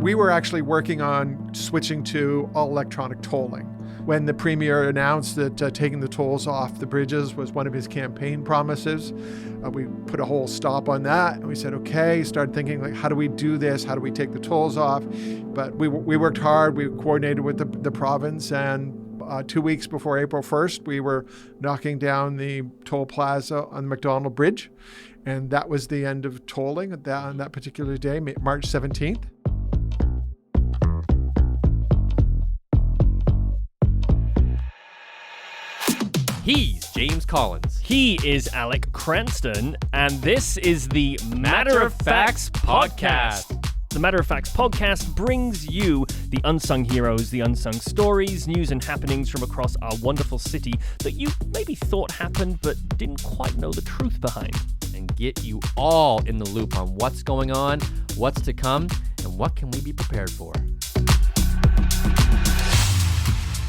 We were actually working on switching to all electronic tolling. When the Premier announced that taking the tolls off the bridges was one of his campaign promises, we put a whole stop on that. And we said, okay, started thinking, like, how do we do this? How do we take the tolls off? But we worked hard. We coordinated with the province, and 2 weeks before April 1st, we were knocking down the toll plaza on the McDonald Bridge. And that was the end of tolling on that particular day, March 17th. He's James Collins. He is Alec Cranston, and this is the Matter of Facts podcast. The Matter of Facts podcast brings you the unsung heroes, the unsung stories, news and happenings from across our wonderful city that you maybe thought happened but didn't quite know the truth behind. And get you all in the loop on what's going on, what's to come, and what can we be prepared for.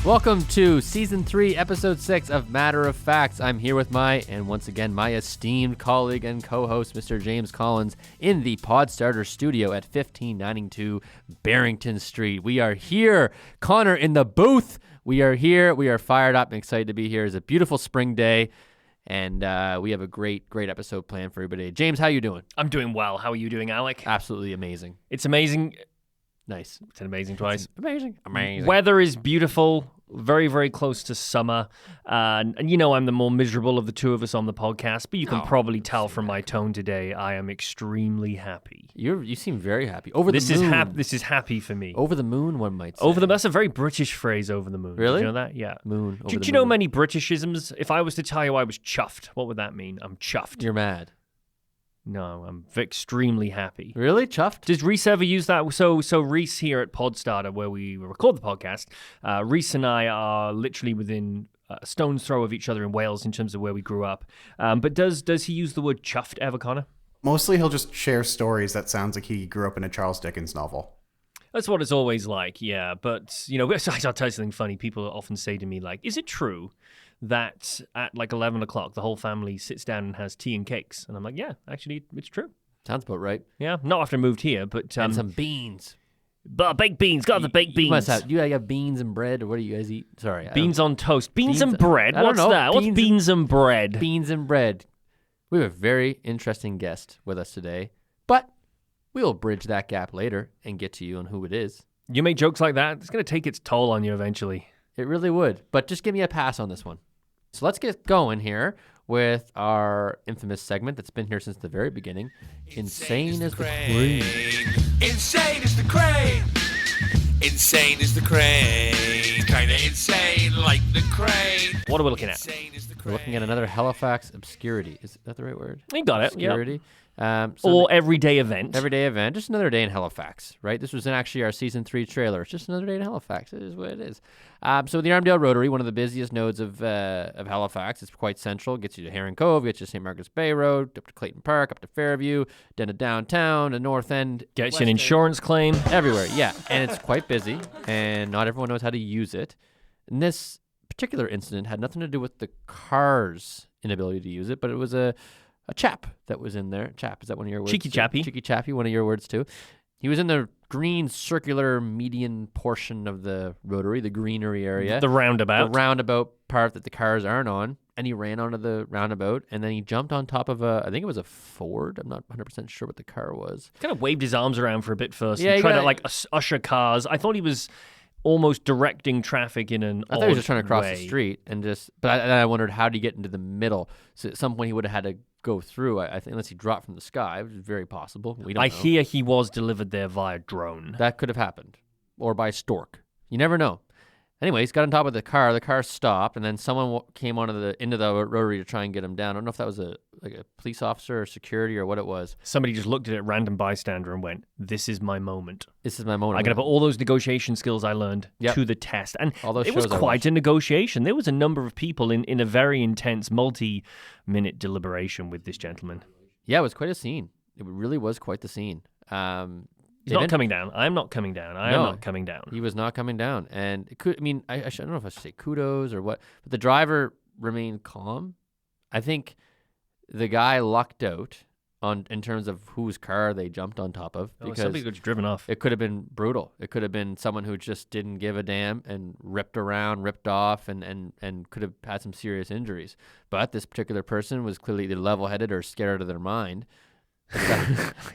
Welcome to Season 3, Episode 6 of Matter of Facts. I'm here with my esteemed colleague and co-host, Mr. James Collins, in the Podstarter studio at 1592 Barrington Street. We are here. Connor in the booth. We are here. We are fired up and excited to be here. It's a beautiful spring day, and we have a great episode planned for everybody. James, how you doing? I'm doing well. How are you doing, Alec? Absolutely amazing. It's amazing. Nice. It's amazing twice. Amazing. Weather is beautiful. Very, very close to summer. And you know I'm the more miserable of the two of us on the podcast, but you can probably tell from my tone today, I am extremely happy. You seem very happy. Over the moon. This is happy for me. Over the moon, one might say. That's a very British phrase, over the moon. Really? Did you know that? Yeah. Moon. Do you know many Britishisms? If I was to tell you I was chuffed, what would that mean? I'm chuffed. You're mad. No, I'm extremely happy. Really? Chuffed? Does Reese ever use that? So Reese here at Podstarter, where we record the podcast, Reese and I are literally within a stone's throw of each other in Wales in terms of where we grew up. But does he use the word chuffed ever, Connor? Mostly he'll just share stories that sounds like he grew up in a Charles Dickens novel. That's what it's always like, yeah. But, you know, I'll tell you something funny. People often say to me, like, is it true that at like 11 o'clock, the whole family sits down and has tea and cakes? And I'm like, yeah, actually, it's true. Sounds about right. Yeah, not after I moved here, but... and some beans. Baked beans, got the baked beans. You must have, you have beans and bread, or what do you guys eat? Sorry. Beans on toast. Beans and bread? I don't know. That? What's beans and bread? Beans and bread. We have a very interesting guest with us today, but we'll bridge that gap later and get to you on who it is. You make jokes like that, it's going to take its toll on you eventually. It really would, but just give me a pass on this one. So let's get going here with our infamous segment that's been here since the very beginning. Insane is the crane. Insane is the crane. Insane is the crane. Kinda insane like the crane. What are we looking at? We're looking at another Halifax Obscurity. Is that the right word? You got it. Obscurity. Yep. So everyday event. Everyday event. Just another day in Halifax, right? This was actually our Season 3 trailer. It's just another day in Halifax. It is what it is. So the Armdale Rotary, one of the busiest nodes of Halifax. It's quite central. Gets you to Heron Cove, gets you to St. Margaret's Bay Road, up to Clayton Park, up to Fairview, then to downtown, the North End. Gets you an insurance claim. Everywhere, yeah. And it's quite busy, and not everyone knows how to use it. And this particular incident had nothing to do with the car's inability to use it, but it was a chap that was in there. Chap, is that one of your words? Cheeky chappy. Cheeky chappy, one of your words too. He was in the green circular median portion of the rotary, the greenery area. The roundabout. The roundabout part that the cars aren't on. And he ran onto the roundabout, and then he jumped on top of I think it was a Ford. I'm not 100% sure what the car was. Kind of waved his arms around for a bit first. Yeah, and tried to like usher cars. I thought he was almost directing traffic in an I thought he was just trying to cross way. the street and just, but I wondered how did he get into the middle. So at some point he would have had to go through. I think unless he dropped from the sky, which is very possible. We don't know. I hear he was delivered there via drone. That could have happened, or by stork. You never know. Anyway, he's got on top of the car. The car stopped, and then someone came into the rotary to try and get him down. I don't know if that was a police officer or security or what it was. Somebody just looked at it, random bystander, and went, "This is my moment. This is my moment. I got to put all those negotiation skills I learned to the test." And it was quite a negotiation. There was a number of people in a very intense, multi-minute deliberation with this gentleman. Yeah, it was quite a scene. It really was quite the scene. He's not coming down. I'm not coming down. I am not coming down. He was not coming down. And it could, I mean, I don't know if I should say kudos or what, but the driver remained calm. I think the guy lucked out in terms of whose car they jumped on top of, because somebody was driven off. it could have been brutal. It could have been someone who just didn't give a damn and ripped off, and could have had some serious injuries. But this particular person was clearly either level-headed or scared out of their mind.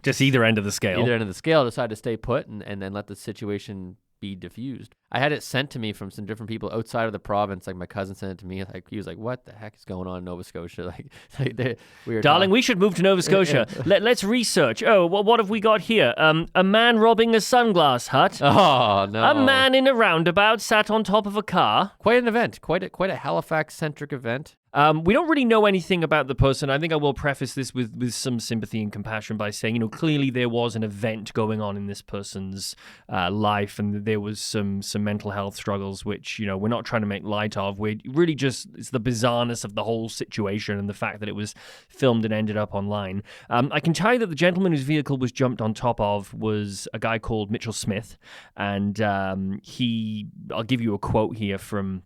Just either end of the scale. Either end of the scale, decided to stay put and then let the situation be diffused. I had it sent to me from some different people outside of the province. Like my cousin sent it to me. Like he was like, "What the heck is going on in Nova Scotia?" We were Darling, we should move to Nova Scotia. Let's research. Oh, what have we got here? A man robbing a sunglass hut. Oh no! A man in a roundabout sat on top of a car. Quite an event. Quite a Halifax-centric event. We don't really know anything about the person. I think I will preface this with some sympathy and compassion by saying, clearly there was an event going on in this person's life, and there was some mental health struggles, which, we're not trying to make light of. We're really it's the bizarreness of the whole situation and the fact that it was filmed and ended up online. I can tell you that the gentleman whose vehicle was jumped on top of was a guy called Mitchell Smith, and I'll give you a quote here from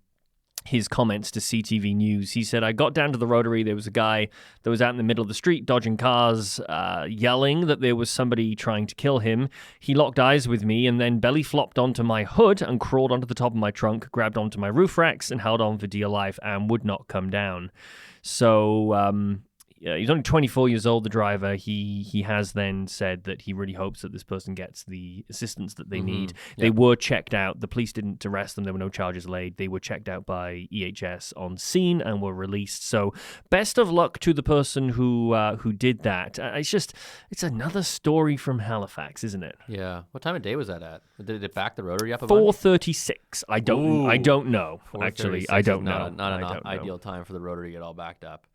his comments to CTV News. He said, "I got down to the rotary. There was a guy that was out in the middle of the street dodging cars, yelling that there was somebody trying to kill him. He locked eyes with me and then belly flopped onto my hood and crawled onto the top of my trunk, grabbed onto my roof racks and held on for dear life and would not come down." So he's only 24 years old, the driver. He has then said that he really hopes that this person gets the assistance that they need. They were checked out. The police didn't arrest them. There were no charges laid. They were checked out by EHS on scene and were released. So best of luck to the person who did that. It's another story from Halifax, isn't it? Yeah. What time of day was that at? Did it back the rotary up? 4:36. I don't know. Actually, I don't know. Not an ideal time for the rotary to get all backed up.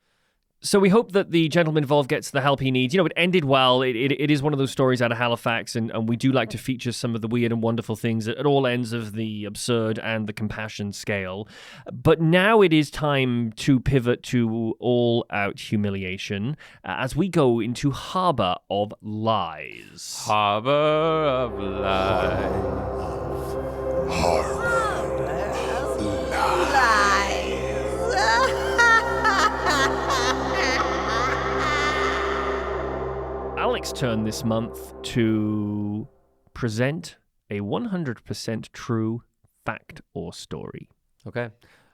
So we hope that the gentleman involved gets the help he needs. It ended well. It is one of those stories out of Halifax, and we do like to feature some of the weird and wonderful things at all ends of the absurd and the compassion scale. But now it is time to pivot to all-out humiliation as we go into Harbor of Lies. Harbor of Lies. Alec's turn this month to present a 100% true fact or story. Okay.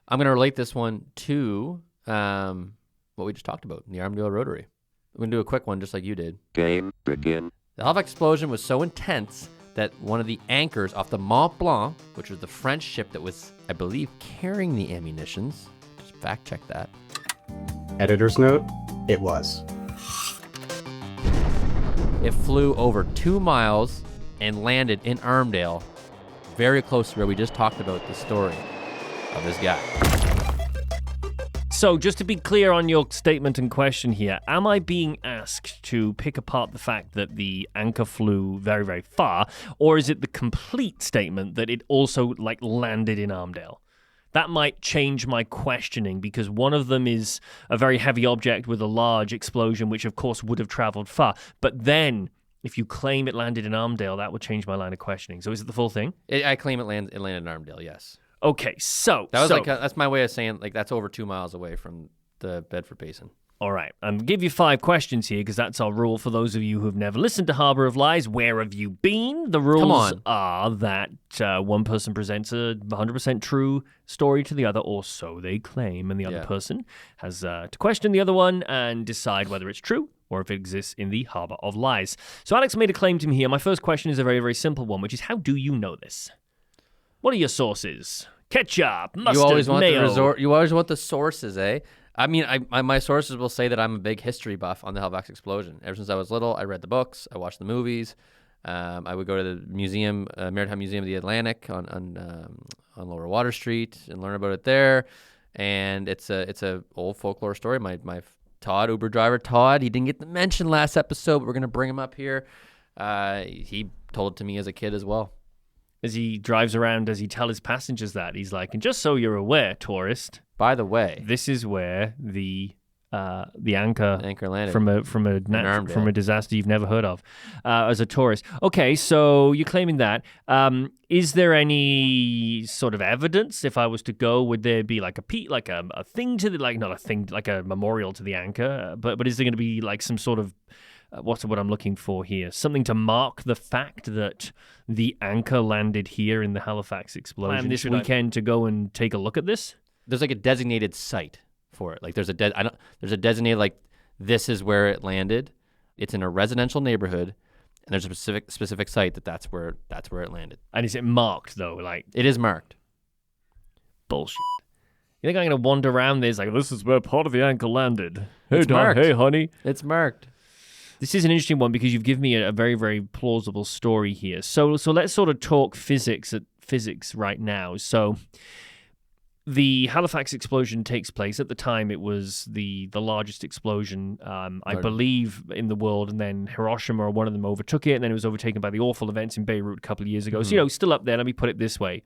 I'm going to relate this one to what we just talked about, the Armdale Rotary. I'm going to do a quick one just like you did. Game begin. The Halifax Explosion was so intense that one of the anchors off the Mont Blanc, which was the French ship that was, I believe, carrying the ammunitions, just fact check that. Editor's note, it was. It flew over 2 miles and landed in Armdale, very close to where we just talked about the story of this guy. So, just to be clear on your statement and question here, am I being asked to pick apart the fact that the anchor flew very, very far, or is it the complete statement that it also, landed in Armdale? That might change my questioning, because one of them is a very heavy object with a large explosion, which of course would have traveled far. But then, if you claim it landed in Armdale, that would change my line of questioning. So is it the full thing? I claim it landed in Armdale, yes. Okay, so... That's my way of saying, that's over 2 miles away from the Bedford Basin. All right, I'm going to give you 5 questions here, because that's our rule for those of you who have never listened to Harbor of Lies. Where have you been? The rules are that one person presents a 100% true story to the other, or so they claim, and the other person has to question the other one and decide whether it's true or if it exists in the Harbor of Lies. So Alex made a claim to me here. My first question is a very, very simple one, which is, how do you know this? What are your sources? Ketchup, mustard, You always want mayo. You always want the sources, eh? I mean, my sources will say that I'm a big history buff on the Halifax Explosion. Ever since I was little, I read the books, I watched the movies. I would go to the museum, Maritime Museum of the Atlantic on Lower Water Street and learn about it there. And it's a old folklore story. My Todd, Uber driver Todd, he didn't get to mention last episode, but we're gonna bring him up here. He told it to me as a kid as well. As he drives around, does he tell his passengers that? He's like, and just so you're aware, tourist, by the way, this is where the anchor landed from a disaster you've never heard of as a tourist. Okay, so you're claiming that. Is there any sort of evidence? If I was to go, would there be like a thing to the, not a thing, like a memorial to the anchor? But is there going to be like some sort of what's what I'm looking for here? Something to mark the fact that the anchor landed here in the Halifax explosion. Plan this weekend to go and take a look at this. There's like a designated site for it. Like there's a designated, like, this is where it landed. It's in a residential neighborhood, and there's a specific site that's where it landed. And is it marked though? Like, it is marked. Bullshit. You think I'm gonna wander around this like, this is where part of the anchor landed? Hey, It's marked. Hey, honey. It's marked. This is an interesting one because you've given me a very, very plausible story here. So let's sort of talk physics right now. So the Halifax explosion takes place. At the time, it was the largest explosion, I believe, in the world. And then Hiroshima or one of them overtook it. And then it was overtaken by the awful events in Beirut a couple of years ago. So, still up there. Let me put it this way.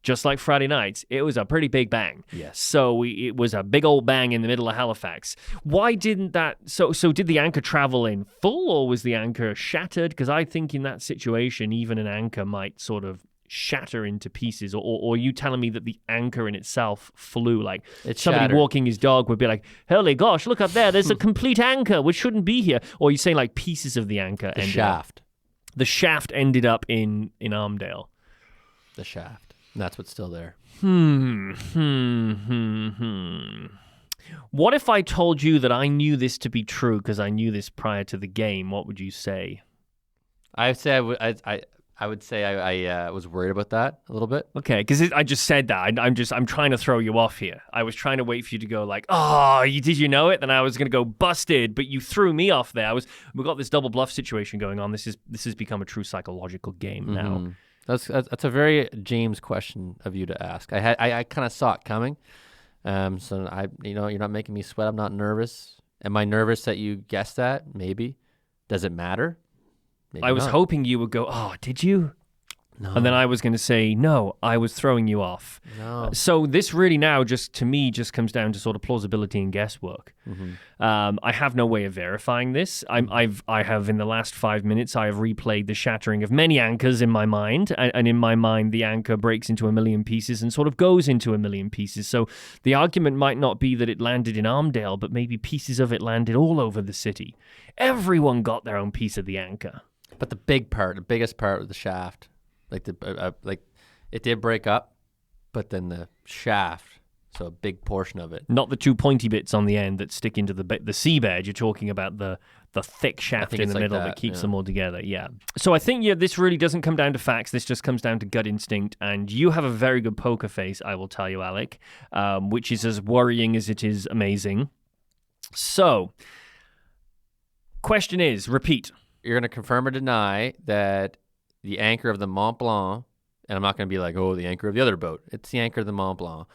Just like Friday nights, it was a pretty big bang. Yes. So it was a big old bang in the middle of Halifax. Why didn't that... So did the anchor travel in full, or was the anchor shattered? Because I think in that situation, even an anchor might sort of shatter into pieces, or are you telling me that the anchor in itself flew? Like, somebody shattered. walking his dog would be like, holy gosh, look up there, there's a complete anchor which shouldn't be here. Or are you saying like pieces of the anchor The shaft. The shaft ended up in Armdale. The shaft. And that's what's still there. What if I told you that I knew this to be true because I knew this prior to the game? What would you say? I would say I was worried about that a little bit. Okay, because I just said that. I'm trying to throw you off here. I was trying to wait for you to go like, oh, did you know it? Then I was going to go busted, but you threw me off there. We got this double bluff situation going on. This has become a true psychological game now. That's a very James question of you to ask. I kind of saw it coming. So you're not making me sweat. I'm not nervous. Am I nervous that you guessed that? Maybe. Does it matter? Maybe I was not. hoping you would go, oh, did you? No. And then I was going to say, no, I was throwing you off. No. So this really now just comes down to sort of plausibility and guesswork. I have no way of verifying this. I have in the last 5 minutes, I have replayed the shattering of many anchors in my mind. And in my mind, the anchor breaks into a million pieces and sort of goes into a million pieces. So the argument might not be that it landed in Armdale, but maybe pieces of it landed all over the city. Everyone got their own piece of the anchor. But the biggest part was the shaft. Like it did break up, but then the shaft, so a big portion of it. Not the two pointy bits on the end that stick into the seabed. You're talking about the thick shaft in the middle that keeps them all together. Yeah. So I think this really doesn't come down to facts. This just comes down to gut instinct. And you have a very good poker face, I will tell you, Alec, which is as worrying as it is amazing. So, question is, repeat. You're going to confirm or deny that the anchor of the Mont Blanc, and I'm not going to be like, oh, the anchor of the other boat. It's the anchor of the Mont Blanc,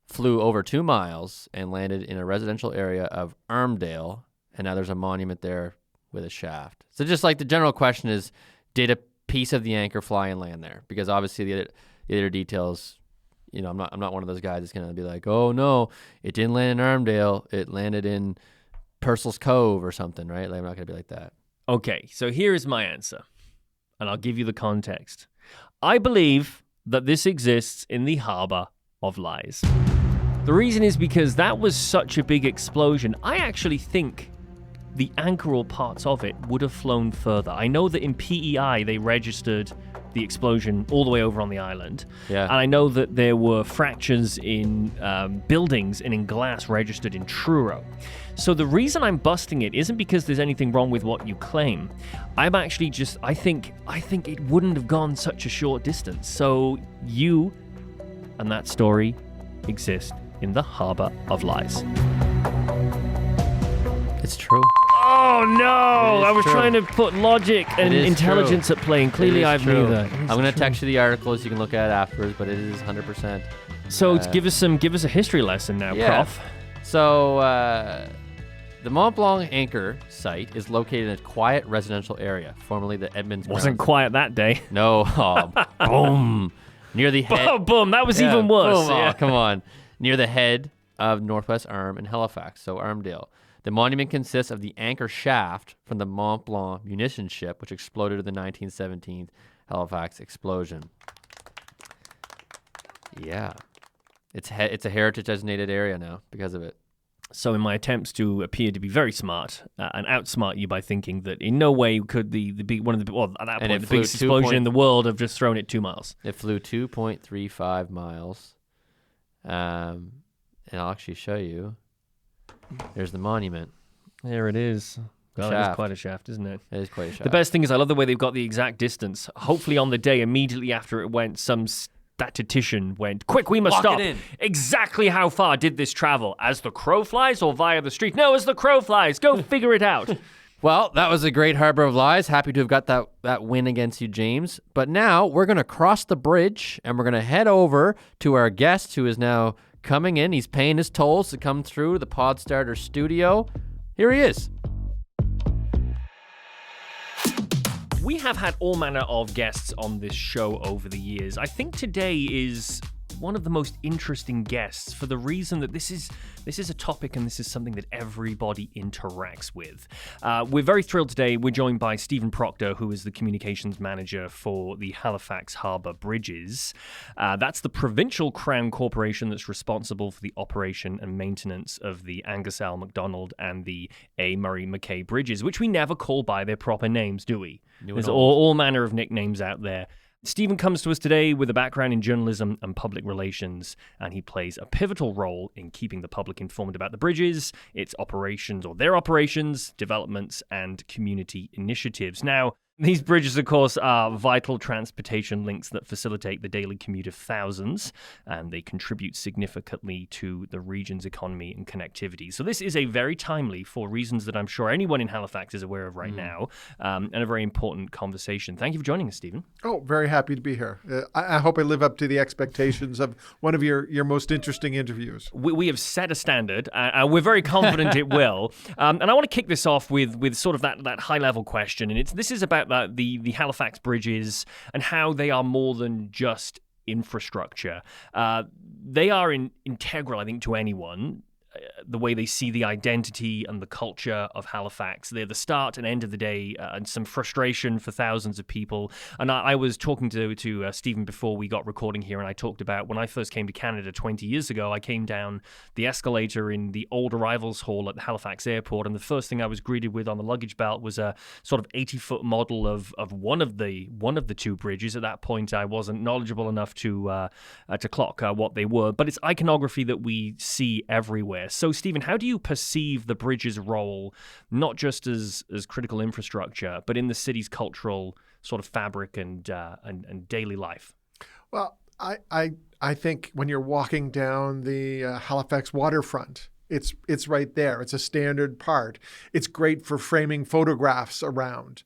flew over 2 miles and landed in a residential area of Armdale, and now there's a monument there with a shaft. So just like the general question is, did a piece of the anchor fly and land there? Because obviously the other details, I'm not one of those guys that's going to be like, oh no, it didn't land in Armdale, it landed in Purcell's Cove or something, right? Like, I'm not going to be like that. Okay, so here is my answer. And I'll give you the context. I believe that this exists in the Harbor of Lies. The reason is because that was such a big explosion. I actually think the anchor or parts of it would have flown further. I know that in PEI they registered the explosion all the way over on the island. Yeah. And I know that there were fractures in buildings and in glass registered in Truro. So the reason I'm busting it isn't because there's anything wrong with what you claim. I'm actually I think it wouldn't have gone such a short distance. So you and that story exist in the Harbor of Lies. It's true. Oh no! I was true. trying to put logic and intelligence true. at play, and clearly I've neither. I'm going to text you the articles. You can look at it afterwards, but it is 100%. So give us a history lesson now, Prof. So the Mont Blanc anchor site is located in a quiet residential area, formerly the Edmonds. Wasn't quiet that day. No. Boom. Near the head. Boom. That was even worse. Boom. Oh, come on. Near the head of Northwest Arm in Halifax, so Armdale. The monument consists of the anchor shaft from the Mont Blanc munition ship, which exploded in the 1917 Halifax Explosion. Yeah. It's a heritage designated area now because of it. So in my attempts to appear to be very smart and outsmart you by thinking that in no way could the big one of the at that point the biggest explosion in the world have just thrown it 2 miles. It flew 2.35 miles. And I'll actually show you. There's the monument. There it is. God, that is quite a shaft, isn't it? It is quite a shaft. The best thing is I love the way they've got the exact distance. Hopefully on the day immediately after it went, some statistician went, quick, we must Lock stop. it in. Exactly how far did this travel? As the crow flies or via the street? No, as the crow flies. Go figure it out. Well, that was a great Harbor of Lies. Happy to have got that win against you, James. But now we're going to cross the bridge and we're going to head over to our guest who is now coming in. He's paying his tolls to come through the Podstarter studio. Here he is. We have had all manner of guests on this show over the years. I think today is one of the most interesting guests for the reason that this is a topic and this is something that everybody interacts with. We're very thrilled today. We're joined by Steven Proctor, who is the communications manager for the Halifax Harbor Bridges. That's the provincial Crown Corporation that's responsible for the operation and maintenance of the Angus-Al McDonald and the A. Murray Mackay Bridges, which we never call by their proper names, do we? There's all manner of nicknames out there. Stephen comes to us today with a background in journalism and public relations, and he plays a pivotal role in keeping the public informed about the bridges, its operations or their operations, developments, and community initiatives. Now, these bridges, of course, are vital transportation links that facilitate the daily commute of thousands, and they contribute significantly to the region's economy and connectivity. So this is a very timely, for reasons that I'm sure anyone in Halifax is aware of right now, and a very important conversation. Thank you for joining us, Stephen. Oh, very happy to be here. I hope I live up to the expectations of one of your most interesting interviews. We have set a standard. We're very confident it will. And I want to kick this off with sort of that high-level question, and this is about the Halifax bridges and how they are more than just infrastructure. They are integral, I think, to anyone. The way they see the identity and the culture of Halifax. They're the start and end of the day, and some frustration for thousands of people. And I was talking to Stephen before we got recording here, and I talked about when I first came to Canada 20 years ago, I came down the escalator in the old arrivals hall at the Halifax airport, and the first thing I was greeted with on the luggage belt was a sort of 80-foot model of one of the two bridges. At that point, I wasn't knowledgeable enough to clock what they were, but it's iconography that we see everywhere. So, Stephen, how do you perceive the bridge's role, not just as critical infrastructure, but in the city's cultural sort of fabric and daily life? Well, I think when you're walking down the Halifax waterfront, it's right there. It's a standard part. It's great for framing photographs around.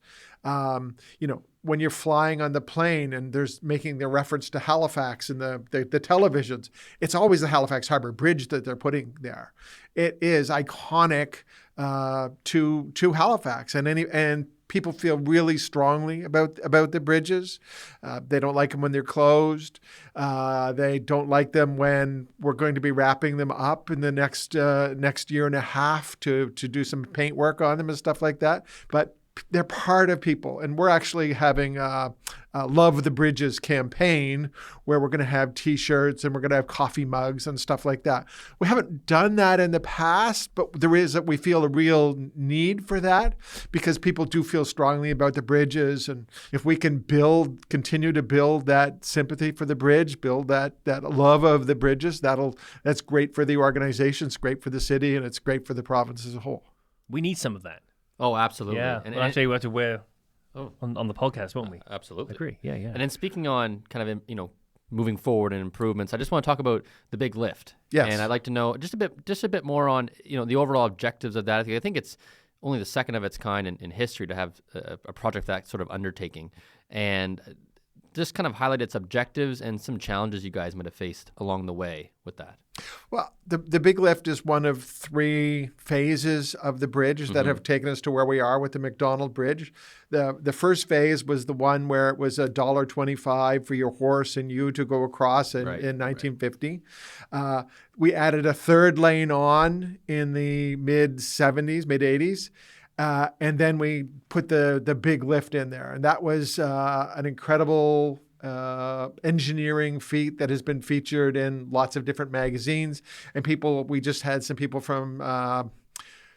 When you're flying on the plane and there's making the reference to Halifax in the televisions, it's always the Halifax Harbor Bridge that they're putting there. It is iconic to Halifax, and people feel really strongly about the bridges. They don't like them when they're closed. They don't like them when we're going to be wrapping them up in the next year and a half to do some paint work on them and stuff like that. But they're part of people. And we're actually having a Love the Bridges campaign where we're going to have T-shirts and we're going to have coffee mugs and stuff like that. We haven't done that in the past, but we feel a real need for that because people do feel strongly about the bridges. And if we can continue to build that sympathy for the bridge, build that love of the bridges, that's great for the organization, it's great for the city, and it's great for the province as a whole. We need some of that. Oh, absolutely. Yeah, and actually we have to wear on the podcast, won't we? Absolutely. Agree. Yeah. And then speaking on kind of, moving forward and improvements, I just want to talk about the big lift. Yes. And I'd like to know just a bit more on, the overall objectives of that. I think it's only the second of its kind in history to have a project that sort of undertaking. And just kind of highlight its objectives and some challenges you guys might have faced along the way with that. Well, the big lift is one of three phases of the bridge that have taken us to where we are with the McDonald Bridge. The first phase was the one where it was $1.25 for your horse and you to go across in 1950. We added a third lane on in the mid-80s. And then we put the big lift in there. And that was an incredible engineering feat that has been featured in lots of different magazines. And we just had some people from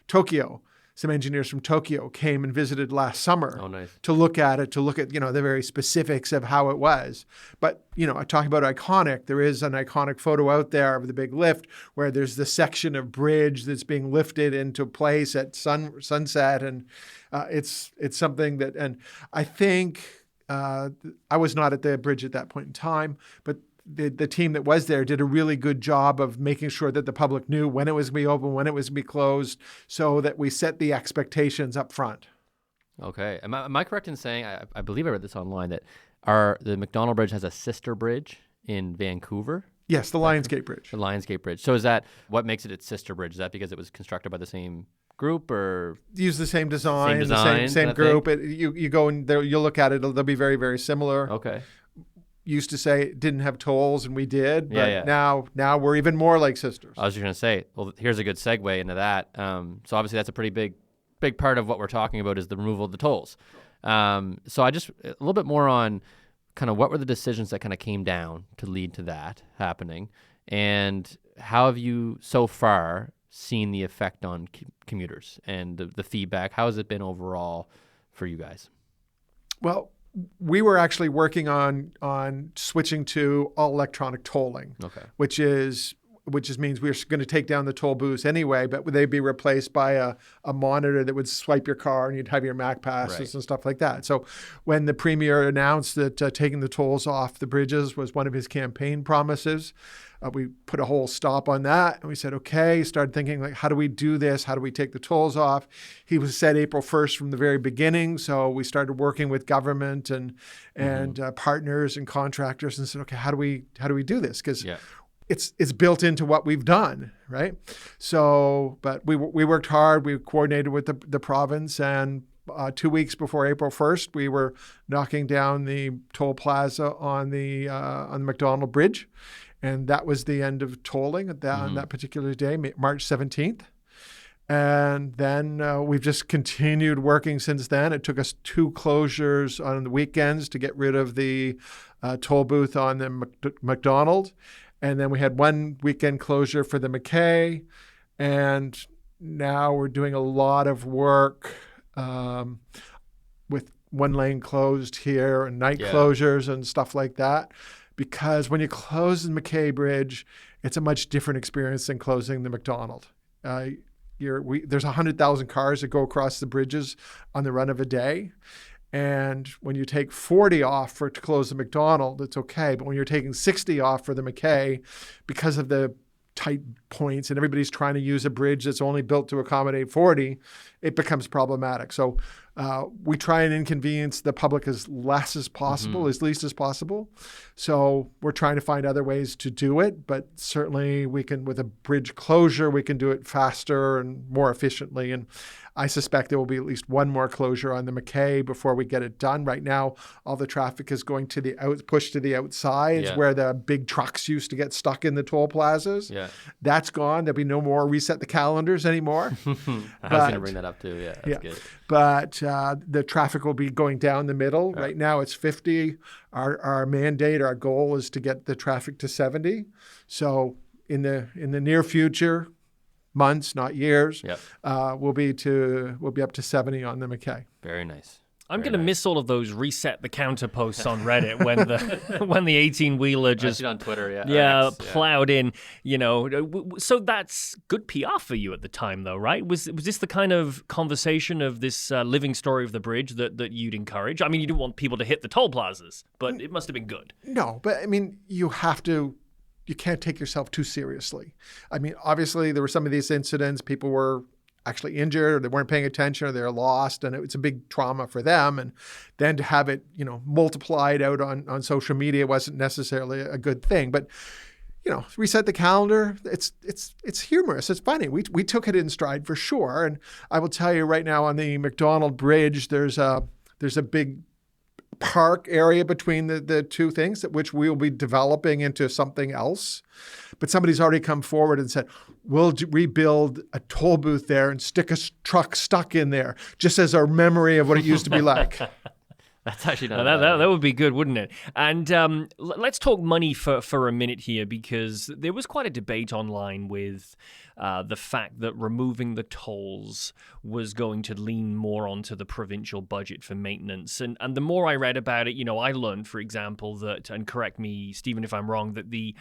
Tokyo. Some engineers from Tokyo came and visited last summer to look at it, the very specifics of how it was. But, talking about iconic, there is an iconic photo out there of the big lift where there's the section of bridge that's being lifted into place at sunset. And it's something that, and I think I was not at the bridge at that point in time, but the team that was there did a really good job of making sure that the public knew when it was going to be open, when it was going to be closed, so that we set the expectations up front. Okay. Am I correct in saying, I believe I read this online, that the McDonald Bridge has a sister bridge in Vancouver? Yes, the Lionsgate Bridge. The Lionsgate Bridge. So is that what makes it its sister bridge? Is that because it was constructed by the same group, or use the same design, same group? You go and you'll look at it; they'll be very, very similar. Okay. Used to say it didn't have tolls, and we did. But now we're even more like sisters. I was just going to say, well, here's a good segue into that. So obviously that's a pretty big part of what we're talking about is the removal of the tolls. So I just a little bit more on kind of what were the decisions that kind of came down to lead to that happening, and how have you so far seen the effect on commuters and the feedback? How has it been overall for you guys? Well, we were actually working on switching to all electronic tolling, which means we're going to take down the toll booths anyway, but would they be replaced by a monitor that would swipe your car and you'd have your Mac passes and stuff like that. So when the Premier announced that taking the tolls off the bridges was one of his campaign promises, we put a whole stop on that, and we said, okay, started thinking, like, how do we do this? How do we take the tolls off? He was said April 1st from the very beginning, so we started working with government and partners and contractors and said, okay, how do we do this? Because it's built into what we've done, right? So, but we worked hard. We coordinated with the province, and 2 weeks before April 1st, we were knocking down the toll plaza on the McDonald Bridge. And that was the end of tolling on that particular day, March 17th. And then we've just continued working since then. It took us 2 closures on the weekends to get rid of the toll booth on the McDonald. And then we had 1 weekend closure for the Mackay. And now we're doing a lot of work with 1 lane closed here and night closures and stuff like that. Because when you close the Mackay Bridge, it's a much different experience than closing the McDonald. There's 100,000 cars that go across the bridges on the run of a day. And when you take 40 off to close the McDonald, it's okay. But when you're taking 60 off for the Mackay, because of the tight points and everybody's trying to use a bridge that's only built to accommodate 40, it becomes problematic. So we try and inconvenience the public as less as possible, as least as possible. So we're trying to find other ways to do it, but certainly we can, with a bridge closure, we can do it faster and more efficiently. And I suspect there will be at least 1 more closure on the Mackay before we get it done. Right now, all the traffic is going to pushed to the outsides where the big trucks used to get stuck in the toll plazas. Yeah. That's gone. There'll be no more reset the calendars anymore. I was going to bring that up too. Yeah, that's good. But the traffic will be going down the middle. Right now it's 50. Our mandate, our goal is to get the traffic to 70. So in the near future, months, not years, we'll be up to 70 on the Mackay. Very nice. I'm going to miss all of those reset the counter posts on Reddit when the 18-wheeler just on Twitter, plowed in, So that's good PR for you at the time, though, right? Was this the kind of conversation of this living story of the bridge that you'd encourage? I mean, you didn't want people to hit the toll plazas, but it must have been good. No, but I mean, you can't take yourself too seriously. I mean, obviously there were some of these incidents, people were actually injured or they weren't paying attention or they're lost, and it's a big trauma for them. And then to have it, multiplied out on social media wasn't necessarily a good thing. But, reset the calendar. It's humorous. It's funny. We took it in stride for sure. And I will tell you right now on the McDonald Bridge, there's a big park area between the two things, which we'll be developing into something else. But somebody's already come forward and said, we'll rebuild a toll booth there and stick a truck stuck in there, just as our memory of what it used to be like. That's actually not that would be good, wouldn't it? And let's talk money for a minute here, because there was quite a debate online with the fact that removing the tolls was going to lean more onto the provincial budget for maintenance. And the more I read about it, I learned, for example, that, and correct me, Stephen, if I'm wrong, that the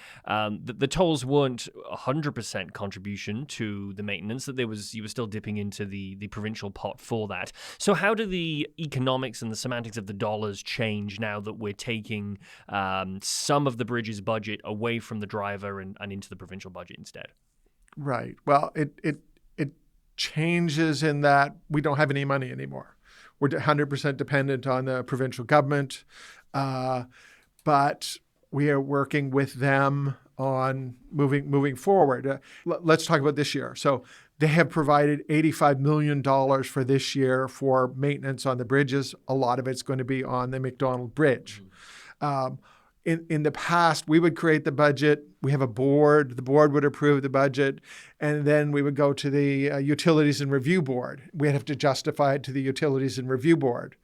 tolls weren't 100% contribution to the maintenance, that you were still dipping into the provincial pot for that. So how do the economics and the semantics of the dollars change now that we're taking some of the bridge's budget away from the driver and into the provincial budget instead? Right. Well, it changes in that we don't have any money anymore. We're 100% dependent on the provincial government, but we are working with them on moving forward. Let's talk about this year. So they have provided $85 million for this year for maintenance on the bridges. A lot of it's going to be on the McDonald Bridge. In the past, we would create the budget. We have a board. The board would approve the budget, and then we would go to the Utilities and Review Board. We'd have to justify it to the Utilities and Review Board.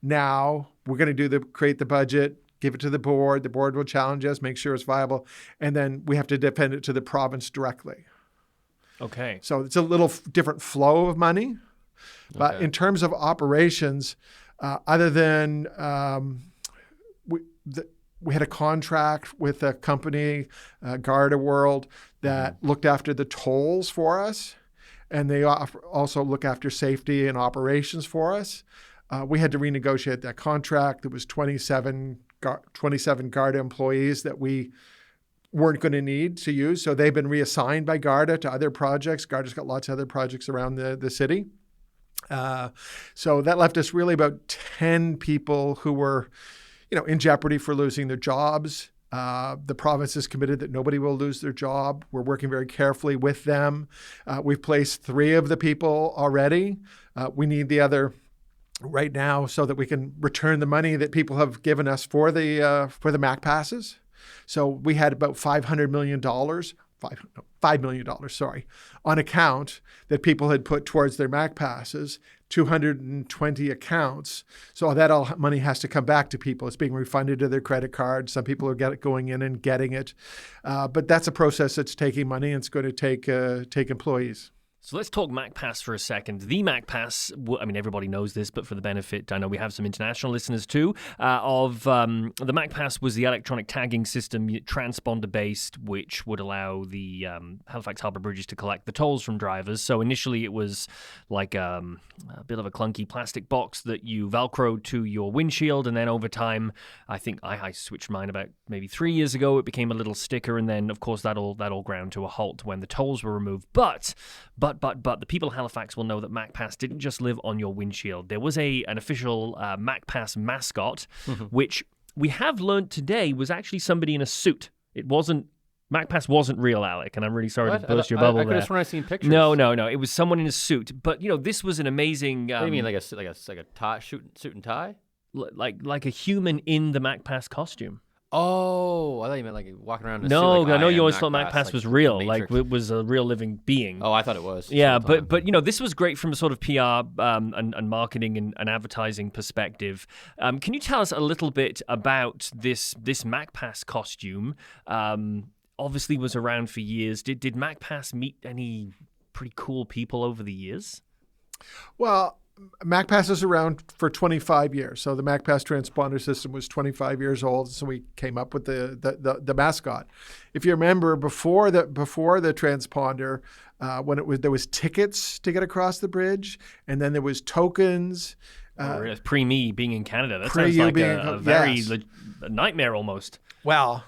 Now we're going to create the budget, give it to the board. The board will challenge us, make sure it's viable, and then we have to defend it to the province directly. Okay. So it's a little different flow of money. But in terms of operations, other than we had a contract with a company, Garda World, that looked after the tolls for us, and they also look after safety and operations for us. We had to renegotiate that contract. There was 27 Garda employees that we weren't going to need to use. So they've been reassigned by Garda to other projects. Garda's got lots of other projects around the city. So that left us really about 10 people who were, in jeopardy for losing their jobs. The province is committed that nobody will lose their job. We're working very carefully with them. We've placed 3 of the people already. We need the other right now so that we can return the money that people have given us for the Mac passes. So we had about $500 million, $5 million, on account that people had put towards their Mac passes, 220 accounts. So that all money has to come back to people. It's being refunded to their credit card. Some people are going in and getting it. But that's a process that's taking money, and it's going to take employees. So let's talk MacPass for a second. The MacPass, everybody knows this, but for the benefit, I know we have some international listeners too, the MacPass was the electronic tagging system, transponder-based, which would allow the Halifax Harbor Bridges to collect the tolls from drivers. So initially it was like a bit of a clunky plastic box that you Velcroed to your windshield, and then over time, I think I switched mine about maybe 3 years ago, it became a little sticker, and then of course that all ground to a halt when the tolls were removed. But the people of Halifax will know that MacPass didn't just live on your windshield. There was an official MacPass mascot, which we have learned today was actually somebody in a suit. MacPass wasn't real, Alec, and I'm really sorry to burst your bubble there. I could have sworn I've seen pictures. No. It was someone in a suit. But, this was an amazing... what do you mean, like a tie, suit and tie? Like a human in the MacPass costume. Oh, I thought you meant like walking around in a suit. I know you always thought MacPass was real, like it was a real living being. Oh, I thought it was. Yeah, but this was great from a sort of PR and marketing and advertising perspective. Can you tell us a little bit about this MacPass costume? Obviously was around for years. Did MacPass meet any pretty cool people over the years? Well, MacPass is around for 25 years. So the MacPass transponder system was 25 years old. So we came up with the mascot. If you remember, before the transponder, there was tickets to get across the bridge, and then there was tokens. Pre-me being in Canada. That sounds like a very nightmare almost. Well,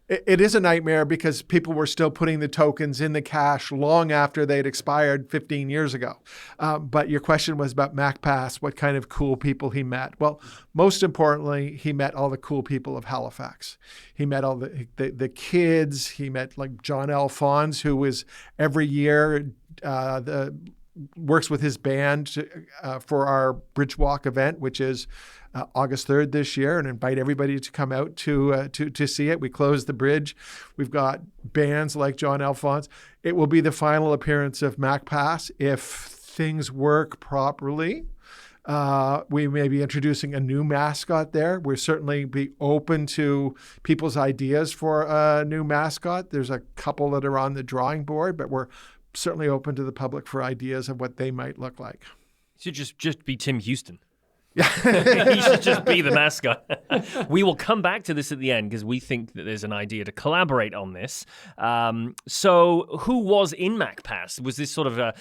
it is a nightmare because people were still putting the tokens in the cash long after they'd expired 15 years ago. But your question was about MacPass, what kind of cool people he met. Well, most importantly, he met all the cool people of Halifax. He met all the kids. He met like John Alphonse, who was every year works with his band for our Bridge Walk event, which is August 3rd this year, and invite everybody to come out to see it. We close the bridge. We've got bands like John Alphonse. It will be the final appearance of MacPass if things work properly. We may be introducing a new mascot there. We'll certainly be open to people's ideas for a new mascot. There's a couple that are on the drawing board, but we're certainly open to the public for ideas of what they might look like. It should just be Tim Houston. He should just be the mascot. We will come back to this at the end because we think that there's an idea to collaborate on this. So who was in MacPass? Was this sort of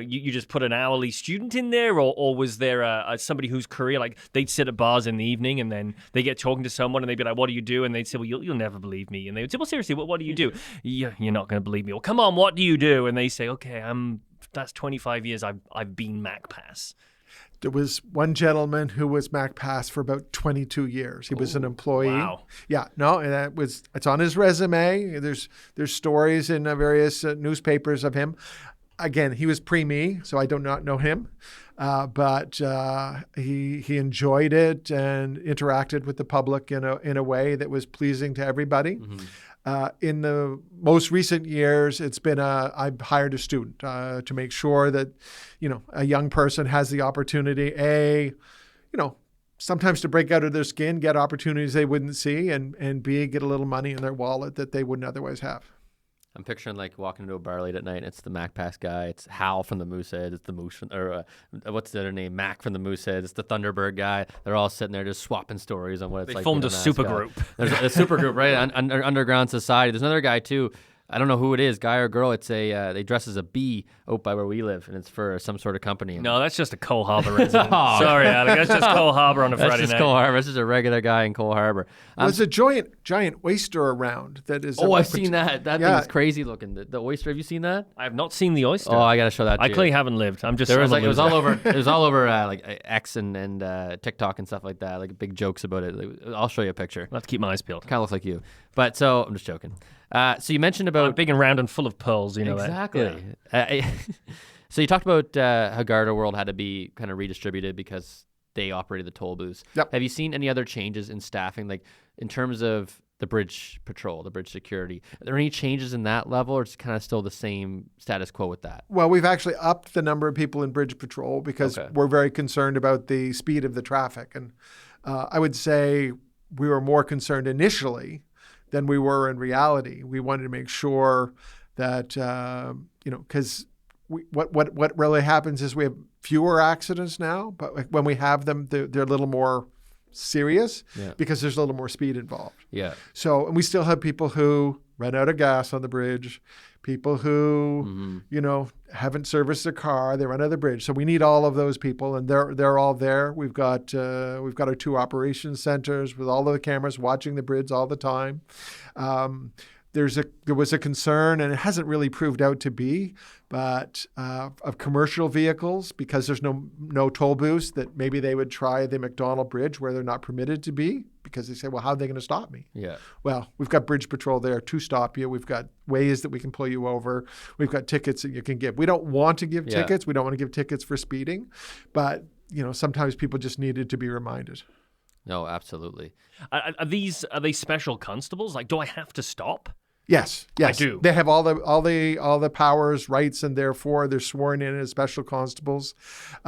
you just put an hourly student in there, or was there somebody whose career, like they'd sit at bars in the evening and then they get talking to someone and they'd be like, what do you do? And they'd say, well, you'll never believe me. And they would say, well, seriously, what do you do? You're not going to believe me. Well, come on, what do you do? And they say, okay, that's 25 years I've been MacPass. There was one gentleman who was MacPass for about 22 years. He was an employee. Wow. Yeah, no, and it's on his resume. There's stories in various newspapers of him. Again, he was pre-me, so I do not know him, but he enjoyed it and interacted with the public in a way that was pleasing to everybody. Mm-hmm. In the most recent years, it's been I've hired a student to make sure that, a young person has the opportunity, sometimes to break out of their skin, get opportunities they wouldn't see, and B, get a little money in their wallet that they wouldn't otherwise have. I'm picturing like walking into a bar late at night. It's the MacPass guy. It's Hal from the Moosehead. It's the Moose, or what's the other name? Mac from the Moosehead. It's the Thunderbird guy. They're all sitting there just swapping stories on what it's like. They formed a super group. There's a super group, right? Underground Society. There's another guy too. I don't know who it is, guy or girl. It's they dress as a bee out by where we live, and it's for some sort of company. No, that's just a Cole Harbor resident. Sorry, Alec. That's just Cole Harbor on a Friday night. That's just Cole Harbor. This is a regular guy in Cole Harbor. There's a giant oyster around that is. Oh, I've seen that. That thing's crazy looking. The oyster. Have you seen that? I have not seen the oyster. Oh, I gotta show that to you. I clearly haven't lived. I'm just. It was all over. It was all over like X and TikTok and stuff like that. Like big jokes about it. I'll show you a picture. I'll have to keep my eyes peeled. Kind of looks like you. But so I'm just joking. So you mentioned about big and round and full of pearls, exactly. That. Yeah. So you talked about how Garda World had to be kind of redistributed because they operated the toll booths. Yep. Have you seen any other changes in staffing, like in terms of the bridge patrol, the bridge security? Are there any changes in that level, or it's kind of still the same status quo with that? Well, we've actually upped the number of people in bridge patrol because we're very concerned about the speed of the traffic, and I would say we were more concerned initially than we were in reality. We wanted to make sure that, because what really happens is we have fewer accidents now, but when we have them, they're a little more serious because there's a little more speed involved. Yeah. So, and we still have people who run out of gas on the bridge, people who, haven't serviced their car, they run out of the bridge. So we need all of those people, and they're all there. We've got our 2 operations centers with all of the cameras watching the bridge all the time. There was a concern, and it hasn't really proved out to be, but of commercial vehicles, because there's no toll booths, that maybe they would try the McDonald Bridge where they're not permitted to be, because they say, well, how are they going to stop me? Yeah. Well, we've got bridge patrol there to stop you. We've got ways that we can pull you over. We've got tickets that you can give. We don't want to give tickets. We don't want to give tickets for speeding, but sometimes people just needed to be reminded. No, absolutely. Are they special constables? Like, do I have to stop? Yes. I do. They have all the powers, rights, and therefore they're sworn in as special constables.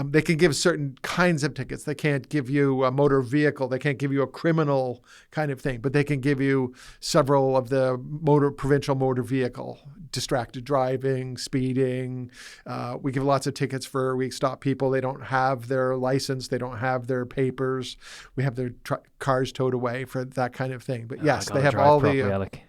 They can give certain kinds of tickets. They can't give you a motor vehicle. They can't give you a criminal kind of thing, but they can give you several of the provincial motor vehicle, distracted driving, speeding. We give lots of tickets we stop people. They don't have their license. They don't have their papers. We have their cars towed away for that kind of thing. But yes, they have all the. Alec.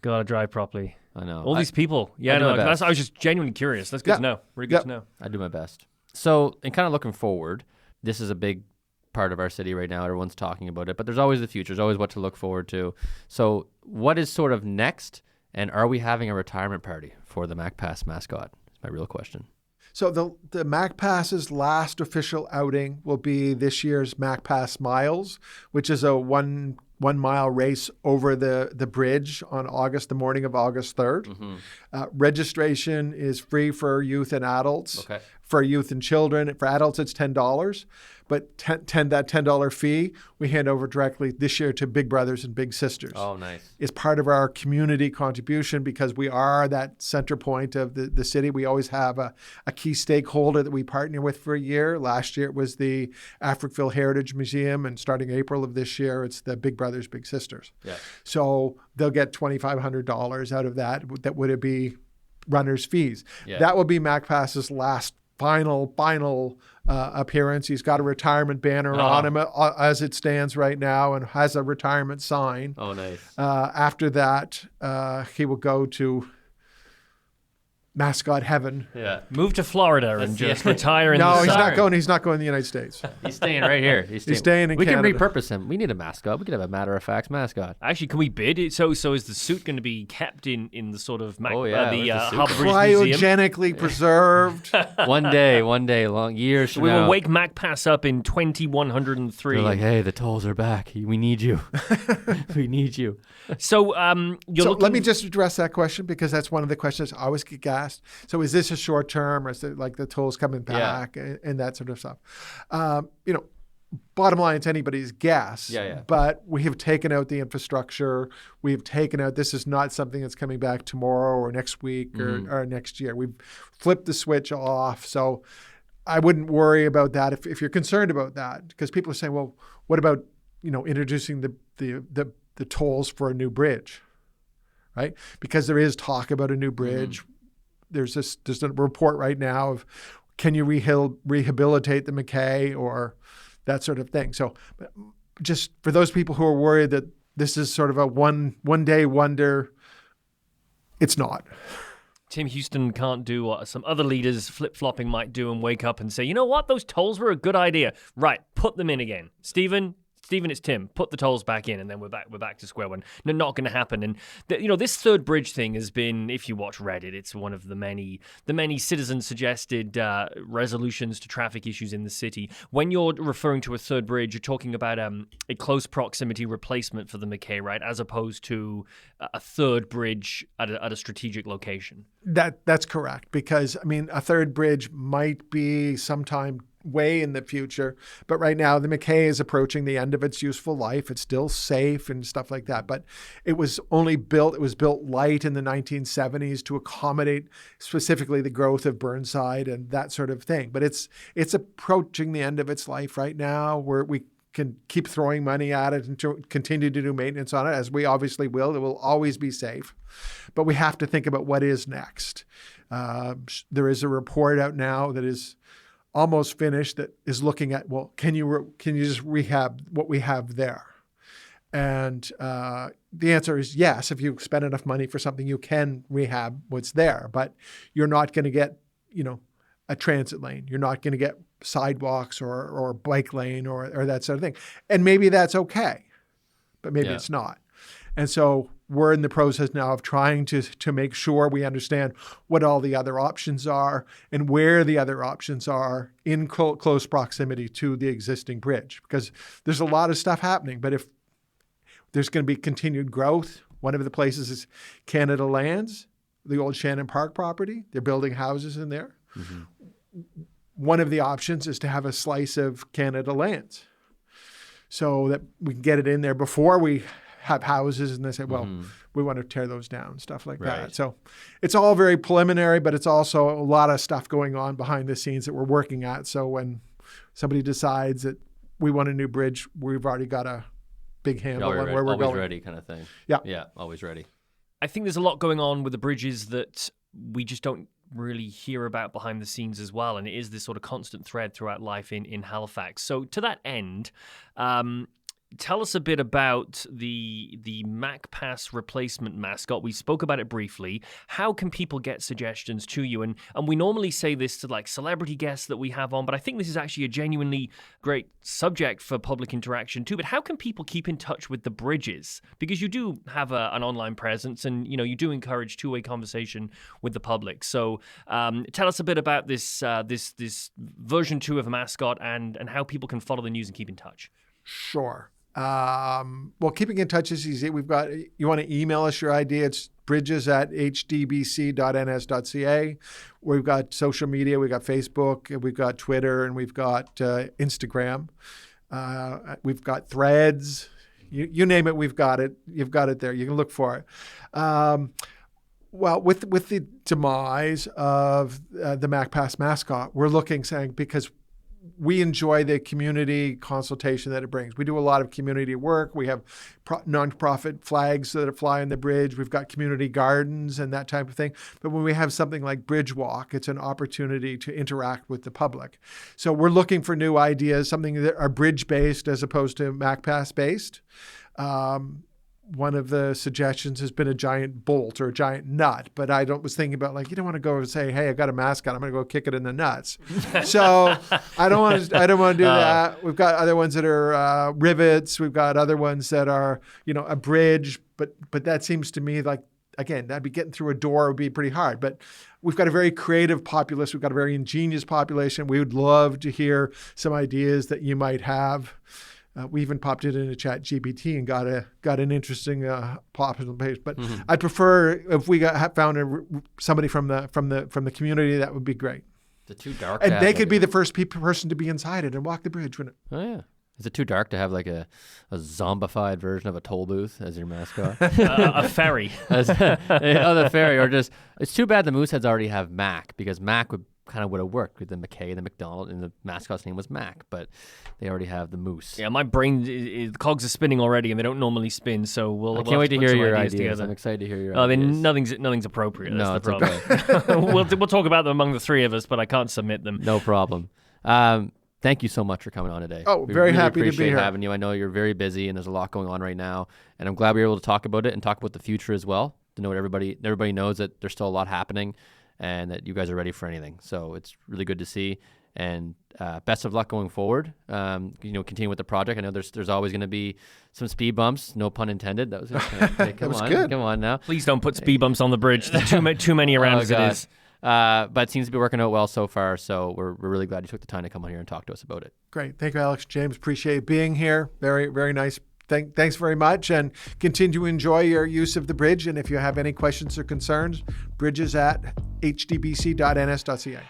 Gotta drive properly. I know. All these people. Yeah, I was just genuinely curious. That's good to know. Really good to know. I do my best. So, and kind of looking forward, this is a big part of our city right now. Everyone's talking about it, but there's always the future. There's always what to look forward to. So what is sort of next, and are we having a retirement party for the MacPass mascot? That's my real question. So the MacPass's last official outing will be this year's MacPass Miles, which is a one mile race over the bridge on the morning of August 3rd. Mm-hmm. Registration is free for youth and adults. Okay. For youth and children. For adults, it's $10. but that $10 fee we hand over directly this year to Big Brothers and Big Sisters. Oh, nice. It's part of our community contribution because we are that center point of the city. We always have a key stakeholder that we partner with for a year. Last year it was the Africville Heritage Museum, and starting April of this year, it's the Big Brothers, Big Sisters. Yeah. So they'll get $2,500 out of that. That would be runners' fees. Yeah. That will be MacPass's last final appearance. He's got a retirement banner on him as it stands right now and has a retirement sign. Oh, nice. After that, he will go to mascot heaven. Yeah. Move to Florida and just retire in No, the he's sun. not going. He's not going to the United States. He's staying right here. He's staying in We Canada. can repurpose him. We need a mascot. We could have a Matter of Facts mascot. Actually, can we bid it? So is the suit going to be kept in the sort of Oh, yeah, the where's the suit? Harbor Bridge Museum? Cryogenically preserved. One day, long years from We now. will wake MacPass up in 2103. They're like, hey, the tolls are back. We need you. We need you. So you're So looking... let me just address that question because that's one of the questions I always get asked. So is this a short term, or is it like the tolls coming back and that sort of stuff? Bottom line, it's anybody's guess. Yeah. But we have taken out the infrastructure. We've taken out, this is not something that's coming back tomorrow or next week or next year. We've flipped the switch off. So I wouldn't worry about that if you're concerned about that, because people are saying, well, what about, introducing the tolls for a new bridge, right? Because there is talk about a new bridge. There's a report right now of can you rehabilitate the Mackay or that sort of thing. So just for those people who are worried that this is sort of a one day wonder, it's not. Tim Houston can't do what some other leaders flip-flopping might do and wake up and say, you know what, those tolls were a good idea. Right, put them in again. Stephen, it's Tim. Put the tolls back in, and then we're back to square one. No, not going to happen. And this third bridge thing has been, if you watch Reddit, it's one of the many citizen-suggested resolutions to traffic issues in the city. When you're referring to a third bridge, you're talking about a close proximity replacement for the Mackay, right, as opposed to a third bridge at a strategic location. That's correct, because a third bridge might be sometime way in the future, but right now the Mackay is approaching the end of its useful life. It's still safe and stuff like that, but it was built light in the 1970s to accommodate specifically the growth of Burnside and that sort of thing. But it's approaching the end of its life right now, where we can keep throwing money at it and to continue to do maintenance on it, as we obviously will. It will always be safe, but we have to think about what is next. There is a report out now that is almost finished that is looking at, well, can you just rehab what we have there? And the answer is yes. If you spend enough money for something, you can rehab what's there, but you're not going to get, a transit lane. You're not going to get sidewalks or a bike lane or that sort of thing. And maybe that's okay, but maybe it's not. And so we're in the process now of trying to make sure we understand what all the other options are and where the other options are in close proximity to the existing bridge, because there's a lot of stuff happening. But if there's going to be continued growth, one of the places is Canada Lands, the old Shannon Park property. They're building houses in there. Mm-hmm. One of the options is to have a slice of Canada Lands so that we can get it in there before we have houses, and they say, well, we want to tear those down, stuff like that. So it's all very preliminary, but it's also a lot of stuff going on behind the scenes that we're working at. So when somebody decides that we want a new bridge, we've already got a big handle on where we're always going. ready kind of thing. Yeah, always ready. I think there's a lot going on with the bridges that we just don't really hear about behind the scenes as well, and it is this sort of constant thread throughout life in Halifax. So to that end, tell us a bit about the MacPass replacement mascot. We spoke about it briefly. How can people get suggestions to you? And we normally say this to like celebrity guests that we have on, but I think this is actually a genuinely great subject for public interaction too. But how can people keep in touch with the bridges? Because you do have an online presence, and you do encourage two-way conversation with the public. So tell us a bit about this version 2 of a mascot and how people can follow the news and keep in touch. Sure. Well, keeping in touch is easy. You want to email us your idea. It's bridges@hdbc.ns.ca. We've got social media. We've got Facebook, we've got Twitter, and we've got Instagram. We've got Threads. You name it, we've got it. You've got it there. You can look for it. Well, with the demise of the MacPass mascot, we're saying, because we enjoy the community consultation that it brings. We do a lot of community work. We have nonprofit flags that fly on the bridge. We've got community gardens and that type of thing. But when we have something like Bridge Walk, it's an opportunity to interact with the public. So we're looking for new ideas, something that are bridge-based as opposed to MacPass-based. One of the suggestions has been a giant bolt or a giant nut, but I was thinking about, like, you don't want to go and say, hey, I got a mascot, I'm going to go kick it in the nuts. So I don't want to do that. We've got other ones that are rivets. We've got other ones that are, a bridge, but that seems to me like, again, that'd be getting through a door would be pretty hard. But we've got a very creative populace. We've got a very ingenious population. We would love to hear some ideas that you might have. We even popped it into ChatGPT and got an interesting popular page. But I'd prefer if we found somebody from the community. That would be great. Is it too dark? And they could be the first person to be inside it and walk the bridge, wouldn't it? Oh yeah. Is it too dark to have like a zombified version of a toll booth as your mascot? A ferry. The ferry, or just, it's too bad the Mooseheads already have Mac, because Mac would have worked with the Mackay, the McDonald, and the mascot's name was Mac, but they already have the Moose. Yeah, my brain, the cogs are spinning already, and they don't normally spin, so I can't wait to hear your ideas. Together. I'm excited to hear your ideas. Nothing's appropriate. That's No, the it's problem. okay. We'll talk about them among the three of us, but I can't submit them. No problem. Thank you so much for coming on today. Oh, we very really happy to be appreciate here. having you. I know you're very busy and there's a lot going on right now, and I'm glad we were able to talk about it and talk about the future as well. To know what everybody knows that there's still a lot happening, and that you guys are ready for anything. So it's really good to see. And best of luck going forward. Continue with the project. I know there's always going to be some speed bumps. No pun intended. That was good. Come on now. Please don't put speed bumps on the bridge. There's too many around as it is. But it seems to be working out well so far. So we're really glad you took the time to come on here and talk to us about it. Great. Thank you, Alex. James, appreciate being here. Very, very nice. Thanks very much, and continue to enjoy your use of the bridge. And if you have any questions or concerns, bridges@hdbc.ns.ca.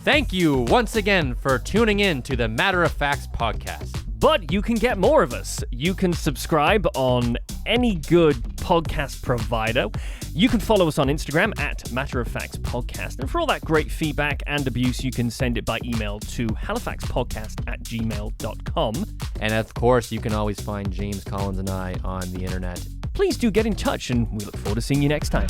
Thank you once again for tuning in to the Matter of Facts podcast. But you can get more of us. You can subscribe on any good podcast provider. You can follow us on Instagram @Matter of Facts Podcast. And for all that great feedback and abuse, you can send it by email to halifaxpodcast@gmail.com. And of course, you can always find James Collins and I on the internet. Please do get in touch, and we look forward to seeing you next time.